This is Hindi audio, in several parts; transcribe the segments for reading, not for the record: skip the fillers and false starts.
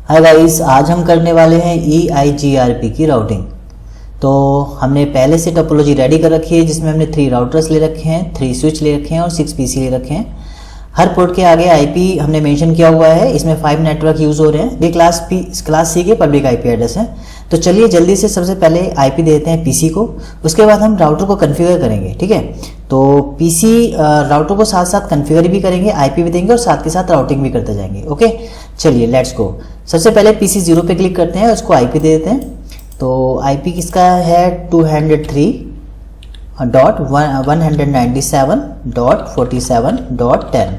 हाय गाइस, आज हम करने वाले हैं EIGRP की राउटिंग। तो हमने पहले से टोपोलॉजी रेडी कर रखी है जिसमें हमने 3 राउटर्स ले रखे हैं, 3 स्विच ले रखे हैं और 6 PC ले रखे हैं। हर पोर्ट के आगे IP हमने मेंशन किया हुआ है। इसमें 5 नेटवर्क यूज़ हो रहे हैं। ये क्लास C के पब्लिक IP एड्रेस हैं। तो चलिए जल्दी से सबसे पहले IP देते हैं PC को, उसके बाद हम राउटर को कन्फिगर करेंगे। ठीक है, तो PC राउटर को साथ साथ कन्फिगर भी करेंगे, IP भी देंगे और साथ के साथ राउटिंग भी करते जाएंगे। ओके, चलिए लेट्स गो। सबसे पहले PC 0 पे क्लिक करते हैं, उसको IP दे देते हैं। तो IP किसका है 203.197.47.10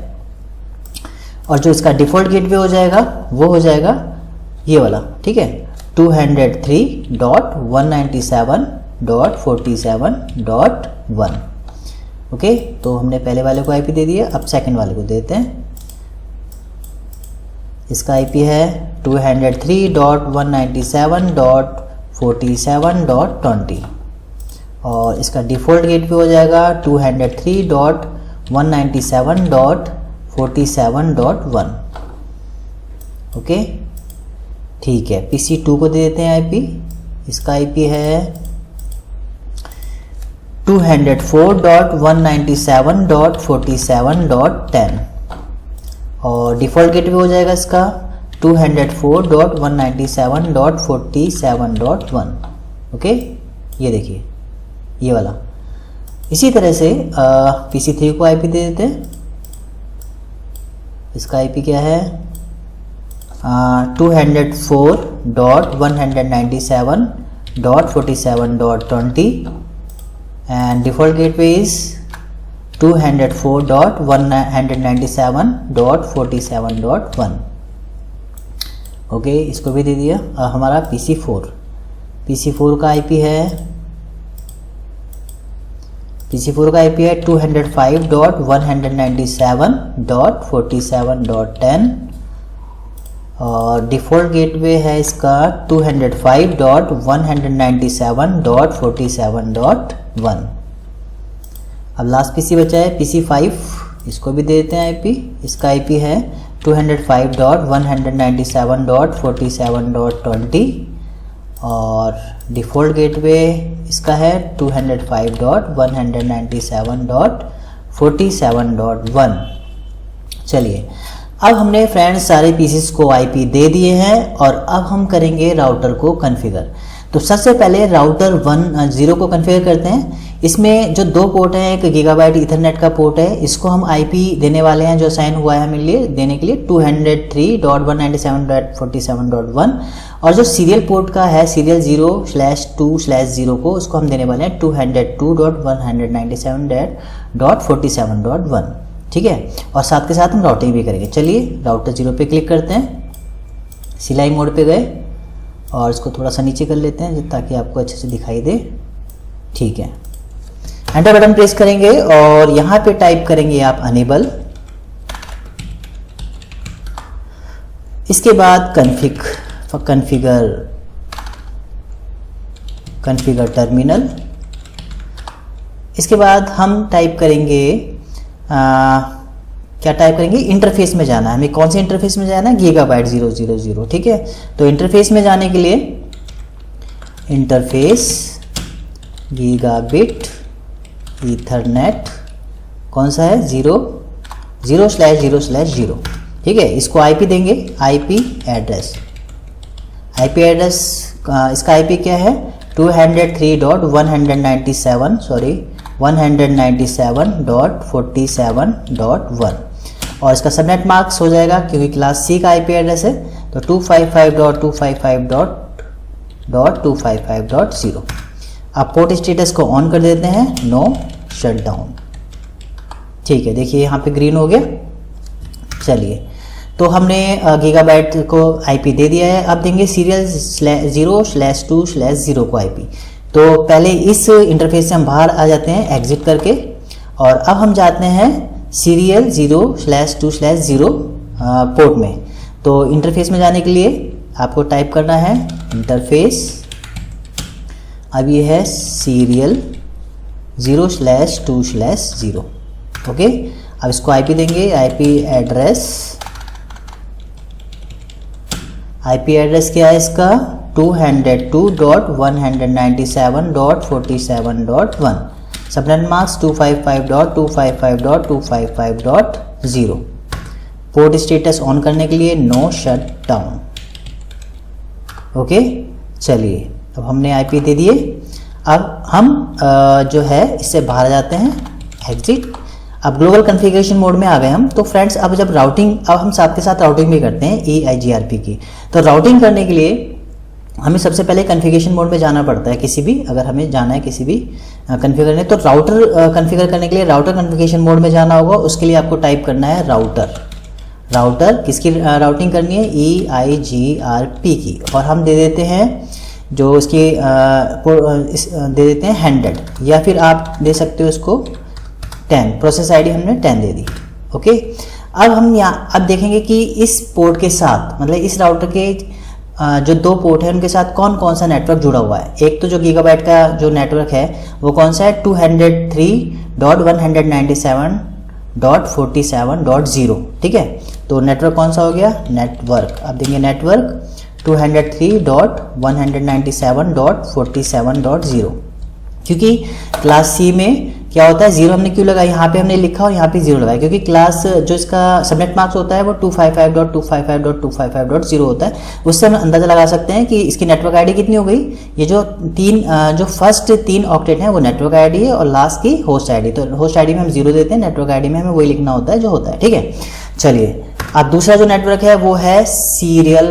और जो इसका डिफ़ॉल्ट गेटवे हो जाएगा वो हो जाएगा ये वाला। ठीक है, 203.197.47.1। ओके, तो हमने पहले वाले को IP दे दिया, अब सेकंड वाले को देते हैं। इसका IP है 203.197.47.20 और इसका डिफ़ॉल्ट गेटवे हो जाएगा 203.197.47.1। ओके, ठीक है। PC 2 को दे देते हैं IP। इसका IP है 204.197.47.10 और डिफ़ॉल्ट गेटवे हो जाएगा इसका 204.197.47.1। ओके, ये देखिए ये वाला। इसी तरह से PC 3 को IP दे देते हैं। इसका IP क्या है 204.197.47.20 and default gateway is 204.197.47.1। Okay, इसको भी दे दिया। हमारा PC 4 का IP है 205.197.47.10 और डिफ़ॉल्ट गेटवे है इसका 205.197.47.1। अब लास्ट PC बचा है PC 5, इसको भी दे देते हैं IP। इसका IP है 205.197.47.20 और डिफ़ॉल्ट गेटवे इसका है 205.197.47.1। चलिए, अब हमने फ्रेंड्स सारे पीसेस को IP दे दिए हैं और अब हम करेंगे राउटर को कॉन्फ़िगर। तो सबसे पहले राउटर 10 को कॉन्फ़िगर करते हैं। इसमें जो 2 पोर्ट हैं, एक गीगाबाइट ईथरनेट का पोर्ट है, इसको हम IP देने वाले हैं जो साइन हुआ है हमें लिए देने के लिए 203.197.47.1 और जो सीरियल पोर्ट का है सीरियल 0/2/0 को उसको हम देने वाले हैं 202.197.47.1। ठीक है, और साथ के साथ हम राउटिंग भी करेंगे। चलिए राउटर 0 पे क्लिक करते हैं, सिलाई मोड पे गए और इसको थोड़ा सा नीचे कर लेते हैं ताकि आपको अच्छे से दिखाई दे। ठीक है, एंटर बटन प्रेस करेंगे और यहाँ पे टाइप करेंगे आप अनेबल। इसके बाद कॉन्फ़िगर टर्मिनल। इसके बाद हम टाइप करेंगे क्या टाइप करेंगे, इंटरफेस में जाना है हमें। कौन से इंटरफेस में जाना है, गीगाबाइट 000। ठीक है, तो इंटरफेस में जाने के लिए इंटरफेस गीगाबिट ईथरनेट कौन सा है 0/0/0। ठीक है, इसको IP देंगे, IP एड्रेस इसका IP क्या है 197.47.1 और इसका सबनेट मार्क्स हो जाएगा क्योंकि क्लास C का IP एड्रेस है तो 255.255.255.0। अब पोर्ट स्टेटस को ऑन कर देते हैं, नो शटडाउन। ठीक है, देखिए यहाँ पे ग्रीन हो गया। चलिए, तो हमने गीगाबाइट को IP दे दिया है। अब देंगे सीरियल 0/2/0 को IP। तो पहले इस इंटरफेस से हम बाहर आ जाते हैं एग्जिट करके और अब हम जाते हैं सीरियल 0/2/0 पोर्ट में। तो इंटरफेस में जाने के लिए आपको टाइप करना है इंटरफेस। अब ये है सीरियल 0/2/0। ओके, अब इसको IP देंगे, IP एड्रेस आईपी एड्रेस क्या है इसका 202.197.47.1, subnet mask 255.255.255.0। Port status on करने के लिए नो शट डाउन। ओके, चलिए अब हमने आईपी दे दिए। अब हम जो है इससे बाहर जाते हैं, एग्जिट। अब ग्लोबल कॉन्फ़िगरेशन मोड में आ गए हम। तो फ्रेंड्स अब जब राउटिंग, अब हम साथ के साथ राउटिंग भी करते हैं EIGRP की। तो राउटिंग करने के लिए हमें सबसे पहले कॉन्फ़िगरेशन मोड में जाना पड़ता है। किसी भी, अगर हमें जाना है किसी भी कॉन्फ़िगर करने, तो राउटर कॉन्फ़िगर करने के लिए राउटर कॉन्फ़िगरेशन मोड में जाना होगा। उसके लिए आपको टाइप करना है राउटर किसकी राउटिंग करनी है, EIGRP की। और हम दे देते हैं जो इसकी दे देते हैं 100, या फिर आप दे सकते हो उसको 10। प्रोसेस आईडी हमने 10 दे दी। ओके, अब हम अब देखेंगे कि इस पोर्ट के साथ, मतलब इस राउटर के जो 2 पोर्ट हैं उनके साथ कौन कौन सा नेटवर्क जुड़ा हुआ है। एक तो जो गीगाबाइट का जो नेटवर्क है वो कौन सा है, 203.197.47.0। ठीक है, तो नेटवर्क कौन सा हो गया, नेटवर्क। अब देंगे नेटवर्क 203.197.47.0, क्योंकि क्लास सी में क्या होता है, 0 हमने क्यों लगाया, यहाँ पे हमने लिखा और यहाँ पे 0 लगाया, क्योंकि क्लास जो इसका सबनेट मार्क्स होता है वो 255.255.255.0 होता है। उससे हम अंदाजा लगा सकते हैं कि इसकी नेटवर्क आईडी कितनी हो गई। ये जो जो फर्स्ट 3 ऑक्टेट हैं वो नेटवर्क आईडी है, और लास्ट की होस्ट आईडी। तो होस्ट आईडी में हम 0 देते हैं, नेटवर्क आईडी में हमें वही लिखना होता है जो होता है। ठीक है, चलिए अब दूसरा जो नेटवर्क है वो है सीरियल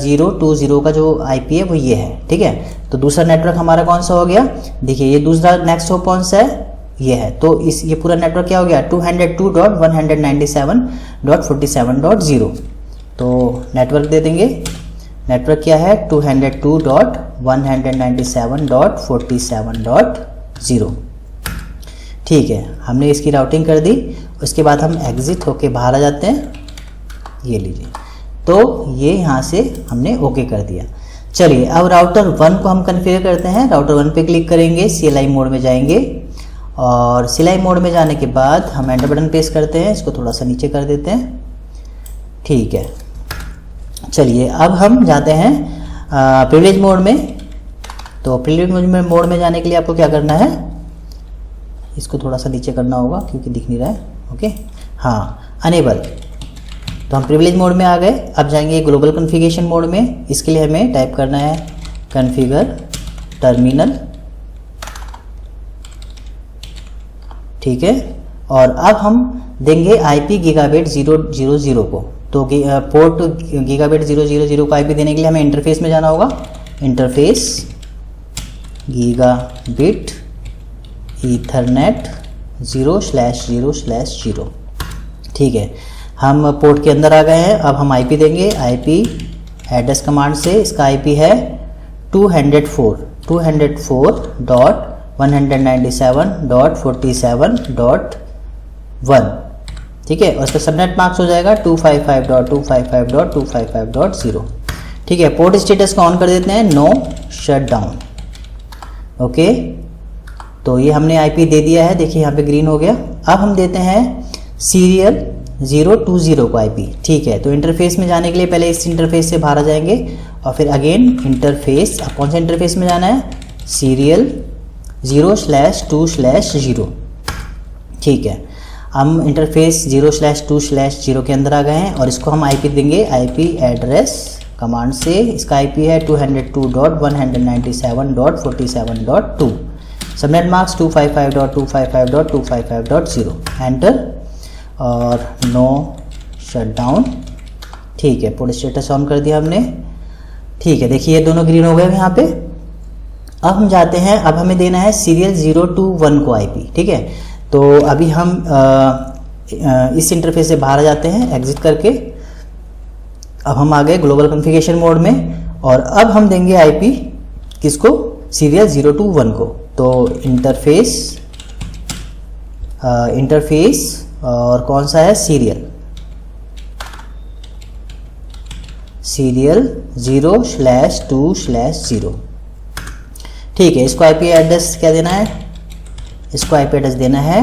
020 का जो IP है वो ये है। ठीक है, तो दूसरा नेटवर्क हमारा कौन सा हो गया, देखिए ये दूसरा नेक्स्ट होप कौन सा है, ये है। तो ये पूरा नेटवर्क क्या हो गया, 202.197.47.0। तो नेटवर्क दे देंगे, नेटवर्क क्या है 202.197.47.0। ठीक है, हमने इसकी राउटिंग कर दी। उसके बाद हम एग्जिट होके बाहर आ जाते हैं, ये लीजिए। तो ये यहाँ से हमने ओके कर दिया। चलिए अब राउटर 1 को हम कॉन्फ़िगर करते हैं। राउटर 1 पे क्लिक करेंगे, CLI मोड में जाएंगे, और CLI मोड में जाने के बाद हम एंटर बटन प्रेस करते हैं। इसको थोड़ा सा नीचे कर देते हैं। ठीक है, चलिए अब हम जाते हैं प्रिविलेज मोड में। तो प्रिविलेज मोड में जाने के लिए आपको क्या करना है, इसको थोड़ा सा नीचे करना होगा क्योंकि दिख नहीं रहा है। ओके, हाँ, अनेबल। तो हम प्रिविलेज मोड में आ गए। अब जाएंगे ग्लोबल कॉन्फ़िगरेशन मोड में। इसके लिए हमें टाइप करना है कॉन्फ़िगर टर्मिनल। ठीक है, और अब हम देंगे IP गीगाबिट 000 को। तो पोर्ट गीगाबिट 000 को IP देने के लिए हमें इंटरफेस में जाना होगा। Interface gigabit Ethernet 0/0/0। ठीक है, हम पोर्ट के अंदर आ गए हैं। अब हम IP देंगे। IP एड्रेस कमांड से इसका IP है 204.197.47.1। ठीक है, और इसका सबनेट मार्क्स हो जाएगा 255.255.255.0। ठीक है, पोर्ट स्टेटस को ऑन कर देते हैं, नो शट डाउन। ओके, तो ये हमने IP दे दिया है, देखिए यहाँ पे ग्रीन हो गया। अब हम देते हैं सीरियल 020 को IP। ठीक है, तो इंटरफेस में जाने के लिए पहले इस इंटरफेस से बाहर आ जाएंगे, और फिर अगेन इंटरफेस। अब कौन सा इंटरफेस में जाना है, सीरियल 0/2/0। ठीक है, हम इंटरफेस 0/2/0 के अंदर आ गए हैं, और इसको हम IP देंगे। IP एड्रेस कमांड से इसका IP है 202.197.47.2। Subnet marks 255.255.255.0। एंटर और नो शट डाउन। ठीक है, पोर्ट स्टेटस ऑन कर दिया हमने। ठीक है, देखिए ये दोनों ग्रीन हो गए यहाँ पे। अब हम जाते हैं, अब हमें देना है सीरियल 021 को IP। ठीक है, तो अभी हम इस इंटरफेस से बाहर आ जाते हैं एग्जिट करके। अब हम आ गए ग्लोबल कॉन्फ़िगरेशन मोड में, और अब हम देंगे IP किसको, सीरियल 021 को। तो इंटरफेस और कौन सा है, सीरियल 0/2/0। ठीक है, इसको IP एड्रेस क्या देना है, इसको IP एड्रेस देना है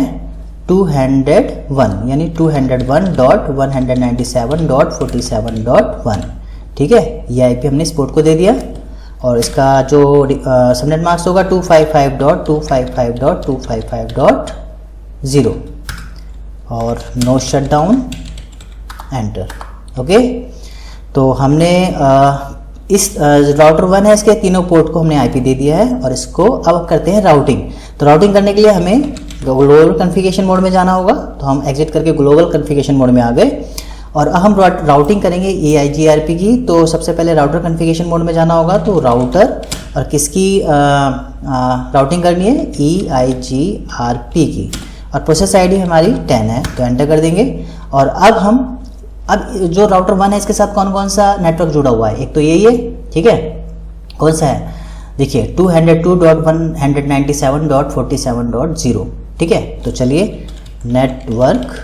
201, यानी 201.197.47.1। ठीक है, ये आईपी हमने इस पोर्ट को दे दिया और इसका जो सबनेट मास्क होगा 255.255.255.0 और नो शटडाउन, एंटर। ओके, तो हमने इस राउटर 1 है, इसके तीनों पोर्ट को हमने आईपी दे दिया है और इसको अब करते हैं राउटिंग। तो राउटिंग करने के लिए हमें ग्लोबल कॉन्फ़िगरेशन मोड में जाना होगा, तो हम एग्जिट करके ग्लोबल कॉन्फ़िगरेशन मोड में आ गए और अब हम राउटिंग करेंगे EIGRP की। तो सबसे पहले राउटर कॉन्फ़िगरेशन मोड में जाना होगा, तो राउटर और किसकी राउटिंग करनी है, EIGRP की, और प्रोसेस आईडी हमारी 10 है, तो एंटर कर देंगे। और अब जो राउटर 1 है इसके साथ कौन कौन सा नेटवर्क जुड़ा हुआ है, एक तो यही है, ठीक है, कौन सा है, देखिए 202.197.47.0, ठीक है। तो चलिए नेटवर्क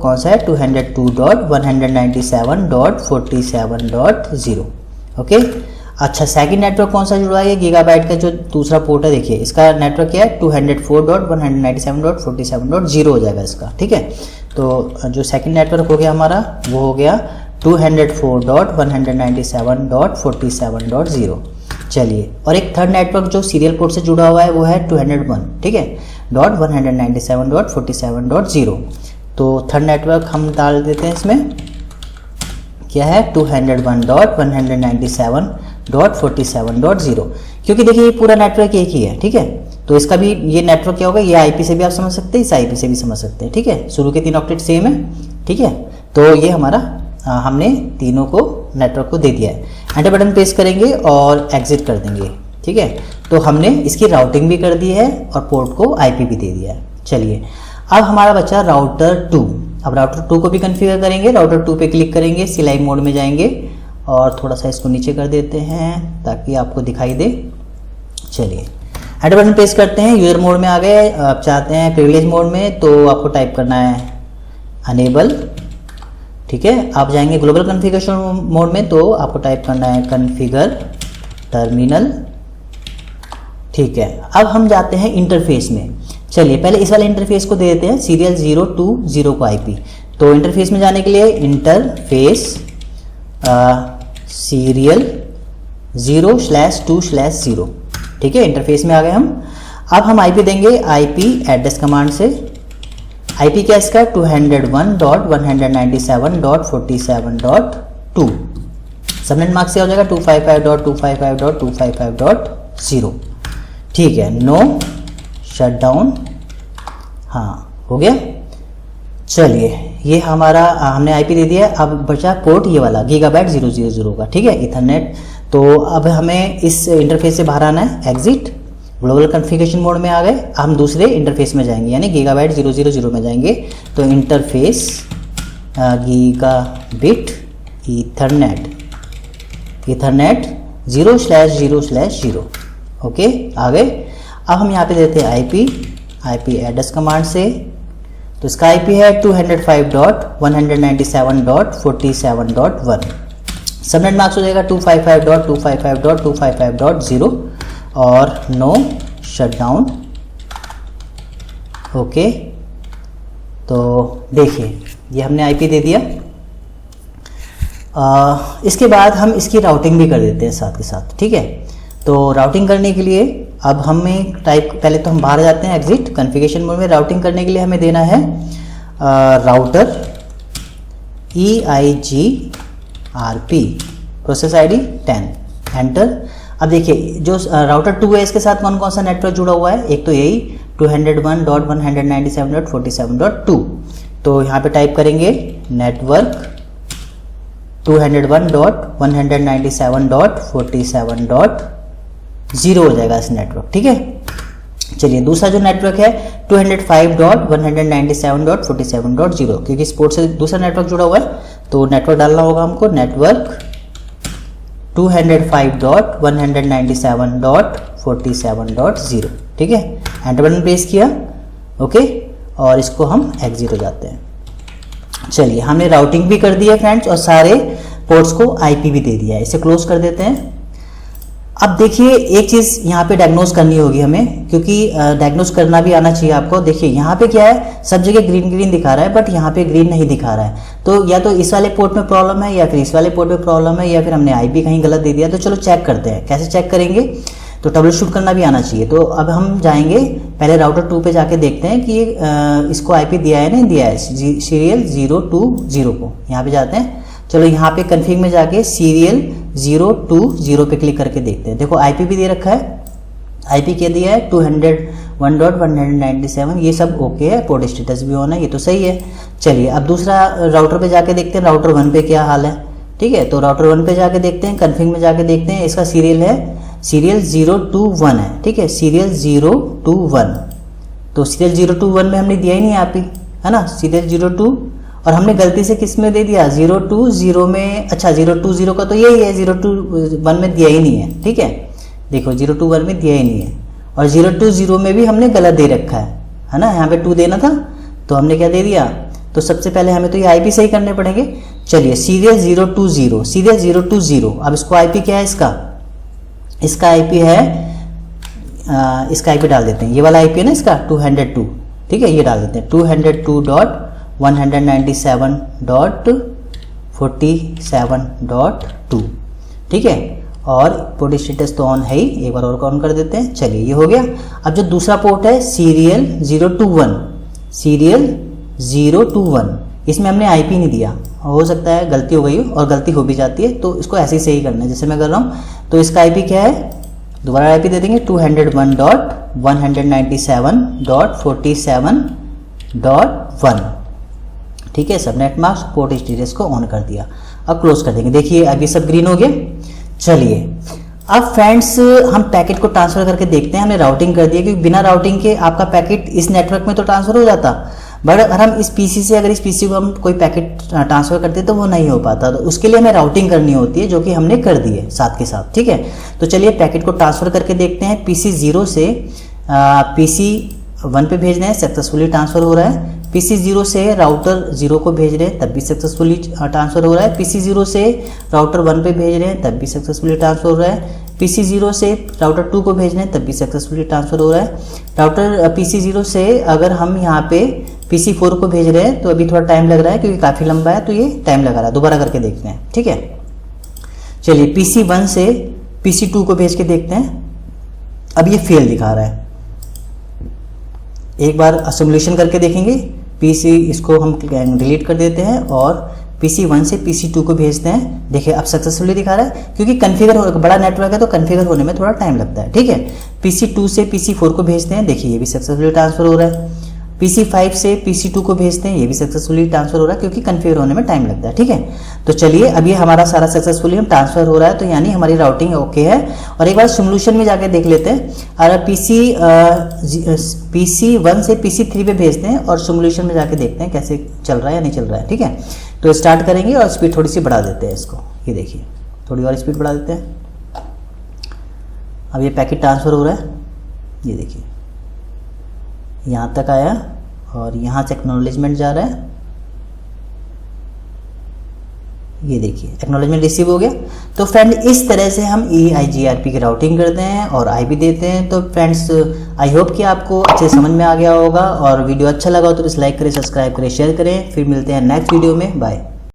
कौन सा है, 202.197.47.0, ओके। अच्छा, सेकंड नेटवर्क कौन सा जुड़ा है, गीगाबाइट का जो दूसरा पोर्ट है, देखिए इसका नेटवर्क क्या है, 204.197.47.0 हो जाएगा इसका, ठीक है। तो जो सेकंड नेटवर्क हो गया हमारा वो हो गया 204.197.47.0। चलिए, और एक थर्ड नेटवर्क जो सीरियल पोर्ट से जुड़ा हुआ है वो है 201, ठीक है, .197.47.0। तो थर्ड नेटवर्क हम डाल देते हैं इसमें, क्या है, 201.197.47.0, क्योंकि देखिए ये पूरा नेटवर्क एक ही है, ठीक है। तो इसका भी ये नेटवर्क क्या होगा, ये आईपी से भी आप समझ सकते हैं, इस आईपी से भी समझ सकते हैं, ठीक है। शुरू के 3 ऑक्टेट सेम है, ठीक है। तो ये हमारा हमने तीनों को नेटवर्क को दे दिया है। एंटर बटन प्रेस करेंगे और एग्जिट कर देंगे, ठीक है। तो हमने इसकी राउटिंग भी कर दी है और पोर्ट को आईपी भी दे दिया है। चलिए, अब हमारा बचा राउटर 2। अब राउटर 2 को भी कॉन्फ़िगर करेंगे। राउटर 2 पे क्लिक करेंगे, CLI मोड में जाएंगे और थोड़ा सा इसको नीचे कर देते हैं ताकि आपको दिखाई दे। चलिए, एंटर बटन प्रेस करते हैं, यूजर मोड में आ गए। आप चाहते हैं प्रिविलेज मोड में, तो आपको टाइप करना है अनेबल, ठीक है। आप जाएंगे ग्लोबल कॉन्फ़िगरेशन मोड में, तो आपको टाइप करना है कॉन्फ़िगर टर्मिनल, ठीक है। अब हम जाते हैं इंटरफेस में। चलिए, पहले इस वाले इंटरफेस को दे देते हैं सीरियल 020 को आईपी। तो इंटरफेस में जाने के लिए इंटरफेस सीरियल 0/2/0, ठीक है। इंटरफेस में आ गए हम। अब हम आईपी देंगे आईपी एड्रेस कमांड से। आईपी क्या इसका, 201.197.47.2। सबनेट मार्क से हो जाएगा 255.255.255.0, ठीक है। नो शटडाउन, हाँ हो गया। चलिए, ये हमारा हमने आईपी दे दिया है। अब बचा पोर्ट ये वाला गीगाबाइट 000 का, ठीक है, इथरनेट। तो अब हमें इस इंटरफेस से बाहर आना है, एग्जिट, ग्लोबल कॉन्फ़िगरेशन मोड में आ गए। हम दूसरे इंटरफेस में जाएंगे, यानी गीगाबाइट 000 में जाएंगे। तो इंटरफेस गीगाबिट इथरनेट 0/0/0, ओके, आ गए। अब हम यहाँ पे देते हैं आईपी एड्रेस कमांड से। तो इसका आईपी है 205.197.47.1। सबनेट मार्क्स हो जाएगा 255.255.255.0 और नो शटडाउन, ओके। तो देखिए, ये हमने आईपी दे दिया। इसके बाद हम इसकी राउटिंग भी कर देते हैं साथ के साथ, ठीक है। तो राउटिंग करने के लिए अब हमें पहले तो हम बाहर जाते हैं, एग्जिट कॉन्फ़िगरेशन मोड में। राउटिंग करने के लिए हमें देना है router EIGRP, process ID 10, enter. अब देखिए, जो राउटर 2 है इसके साथ कौन कौन सा नेटवर्क जुड़ा हुआ है, एक तो यही 201.197.47.2। तो यहाँ पे टाइप करेंगे नेटवर्क 201.197.47.0 हो जाएगा इस नेटवर्क, ठीक है। चलिए, दूसरा जो नेटवर्क है 205.197.47.0, क्योंकि इस पोर्ट से दूसरा नेटवर्क जुड़ा हुआ है, तो नेटवर्क डालना होगा हमको, नेटवर्क 205.197.47.0, ठीक है। एंटर बटन प्रेस किया, ओके, और इसको हम एग्जिट हो जाते हैं। चलिए, हमने राउटिंग भी कर दी है फ्रेंड्स और सारे पोर्ट्स को आईपी भी दे दिया है। इसे क्लोज कर देते हैं। अब देखिए एक चीज़ यहाँ पे डायग्नोज करनी होगी हमें, क्योंकि डायग्नोज करना भी आना चाहिए आपको। देखिए यहाँ पे क्या है, सब जगह ग्रीन ग्रीन दिखा रहा है बट यहाँ पे ग्रीन नहीं दिखा रहा है। तो या तो इस वाले पोर्ट में प्रॉब्लम है या फिर इस वाले पोर्ट में प्रॉब्लम है या फिर हमने आईपी कहीं गलत दे दिया। तो चलो चेक करते हैं, कैसे चेक करेंगे, तो ट्रबल शूट करना भी आना चाहिए। तो अब हम जाएंगे पहले राउटर 2 पे जाके देखते हैं कि इसको आईपी दिया है नहीं दिया है, सीरियल 020 को। यहाँ पे जाते हैं, चलो यहाँ पे कन्फिग में जाके सीरियल 020 पे क्लिक करके देखते हैं। देखो आईपी भी दे रखा है, आईपी क्या दिया है 201.197, ये सब ओके है, पोर्ट स्टेटस भी ऑन है, ये तो सही है। चलिए अब दूसरा राउटर पे जाके देखते हैं राउटर 1 पे क्या हाल है। ठीक है, तो राउटर 1 पे जाके देखते हैं, कन्फिग में जाके देखते हैं, इसका सीरियल है सीरियल 021 है। ठीक है, सीरियल 021, तो सीरियल 021 में हमने दिया ही नहीं आईपी, है ना, सीरियल 02, और हमने गलती से किस में दे दिया 020 में। अच्छा 020 का तो यही है, 021 में दिया ही नहीं है। ठीक है, देखो 021 में दिया ही नहीं है, और 020 में भी हमने गलत दे रखा है ना, यहाँ पे 2 देना था तो हमने क्या दे दिया। तो सबसे पहले हमें तो ये आईपी सही करने पड़ेंगे। चलिए सीरियल 020, सीरियल 020, अब इसको आईपी क्या है, इसका आईपी है, इसका आईपी डाल देते हैं, ये वाला आईपी है ना इसका 202। ठीक है, ये डाल देते हैं 202.197.47.2। ठीक है, और पोर्ट स्टेटस तो ऑन है ही, एक बार और ऑन कर देते हैं। चलिए ये हो गया। अब जो दूसरा पोर्ट है सीरियल 021, सीरियल 021, इसमें हमने आईपी नहीं दिया, हो सकता है गलती हो गई हो, और गलती हो भी जाती है तो इसको ऐसे ही सही करना है जैसे मैं कर रहा हूँ। तो इसका आईपी क्या है, दोबारा आईपी दे देंगे 201.197.47.1। ठीक है, सबनेट मास्क पोर्ट स्टेटस को ऑन कर दिया। अब क्लोज कर देंगे। देखिए अब ये सब ग्रीन हो गया। चलिए अब फ्रेंड्स हम पैकेट को ट्रांसफर करके देखते हैं। हमने राउटिंग कर दिया, क्योंकि बिना राउटिंग के आपका पैकेट इस नेटवर्क में तो ट्रांसफर हो जाता, बट अगर हम इस पीसी से अगर इस पीसी को हम कोई पैकेट ट्रांसफर करते तो वो नहीं हो पाता। तो उसके लिए हमें राउटिंग करनी होती है, जो कि हमने कर दी है साथ के साथ। ठीक है, तो चलिए पैकेट को ट्रांसफर करके देखते हैं। पीसी 0 से पीसी 1 पे भेज रहे हैं, सक्सेसफुली ट्रांसफर हो रहा है। पीसी 0 से राउटर 0 को भेज रहे हैं, तब भी सक्सेसफुली ट्रांसफर हो रहा है। पीसी 0 से राउटर 1 पे भेज रहे हैं, तब भी सक्सेसफुली ट्रांसफर हो रहा है। पीसी 0 से राउटर 2 को भेज रहे हैं, तब भी सक्सेसफुली ट्रांसफर हो रहा है। राउटर पीसी 0 से अगर हम यहाँ पे पीसी 4 को भेज रहे हैं तो अभी थोड़ा टाइम लग रहा है, क्योंकि काफ़ी लंबा है तो ये टाइम लगा रहा है। दोबारा करके देखते हैं। ठीक है, चलिए पीसी 1 से पीसी 2 को भेज के देखते हैं। अब ये फेल दिखा रहा है, एक बार सिमुलेशन करके देखेंगे। पीसी इसको हम डिलीट कर देते हैं और पीसी 1 से पीसी 2 को भेजते हैं। देखिए अब सक्सेसफुली दिखा रहा है, क्योंकि कन्फिगर हो बड़ा नेटवर्क है तो कन्फिगर होने में थोड़ा टाइम लगता है। ठीक है, पीसी 2 से पीसी 4 को भेजते हैं, देखिए ये भी सक्सेसफुली ट्रांसफर हो रहा है। पीसी 5 से पीसी 2 को भेजते हैं, ये भी सक्सेसफुली ट्रांसफर हो रहा है, क्योंकि कन्फिगर होने में टाइम लगता है। ठीक है, तो चलिए अब ये हमारा सारा सक्सेसफुली हम ट्रांसफर हो रहा है, तो यानी हमारी राउटिंग ओके है। और एक बार सोल्यूशन में जाके देख लेते हैं। अगर पीसी 1 से पीसी 3 पे भेजते हैं और सोल्यूशन में जाके देखते हैं कैसे चल रहा है या नहीं चल रहा है। ठीक है, तो स्टार्ट करेंगे और स्पीड थोड़ी सी बढ़ा देते हैं इसको। ये देखिए थोड़ी और स्पीड बढ़ा देते हैं। अब ये पैकेट ट्रांसफर हो रहा है, ये देखिए यहाँ तक आया और यहाँ से एक्नॉलेजमेंट जा रहा है। ये देखिए एक्नॉलेजमेंट रिसीव हो गया। तो फ्रेंड इस तरह से हम EIGRP की राउटिंग करते हैं और आईपी देते हैं। तो फ्रेंड्स आई होप कि आपको अच्छे समझ में आ गया होगा, और वीडियो अच्छा लगा हो तो प्लीज़ लाइक करें, सब्सक्राइब करें, शेयर करें। फिर मिलते हैं नेक्स्ट वीडियो में। बाय।